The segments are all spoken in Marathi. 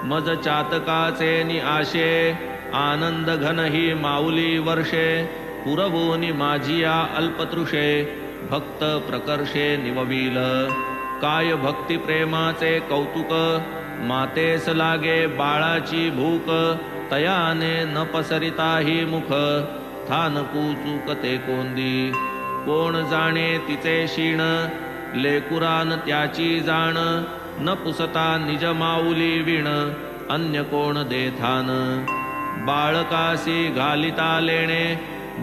मज चातकाचे निआशे आनंद घन ही माऊली वर्षे पुरवूनि माझिया अल्पतृषे भक्त प्रकर्षे निवविल काय भक्ती प्रेमाचे कौतुक मातेस लागे बाळाची भूक तयाने न पसरिताही मुख थानकू चूकते कोंदी कोण जाणे तिचे शीण लेकुरान त्याची जाण न पुसता निज माऊली विण अन्य कोण देथान बाळकासी घालिता लेणे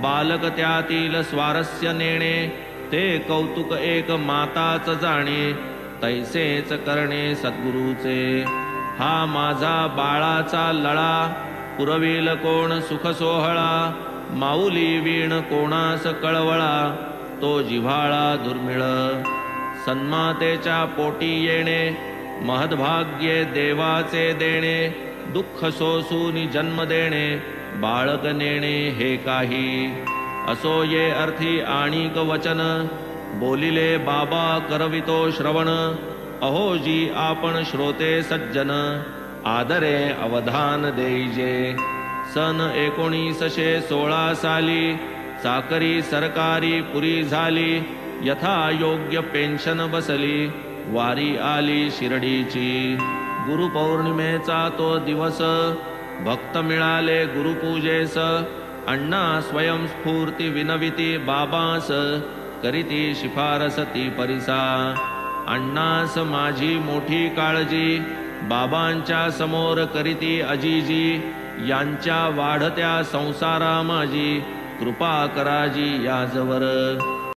बालक त्यातील स्वारस्य नेणे ते कौतुक एक माताच जाणे तैसेच करणे सद्गुरूचे हा माझा बाळाचा लळा पुरविल कोण सुख सोहळा माऊली वीण कोणास कळवळा तो जिव्हाळा दुर्मिळ सन्मातेच्या पोटी येणे महद्भाग्ये देवाचे देणे दुःख सोसूनी जन्म देणे बाळक नेणे हे काही असो ये अर्थी आणिक वचन बोलिले बाबा करवितो श्रवण अहो जी आपण श्रोते सज्जन आदरे अवधान देईजे सन 1916 साली चाकरी सरकारी पुरी झाली यथा योग्य पेन्शन बसली वारी आली शिर्डीची गुरुपौर्णिमेचा तो दिवस भक्त मिळाले गुरुपूजेस अण्णा स्वयंस्फूर्ती विनविती बाबास करीती शिफारस ती परिसा अण्णास माझी मोठी काळजी बाबांच्या समोर करीती अजीजी यांच्या वाढत्या संसारा माझी कृपा कराजी याजवर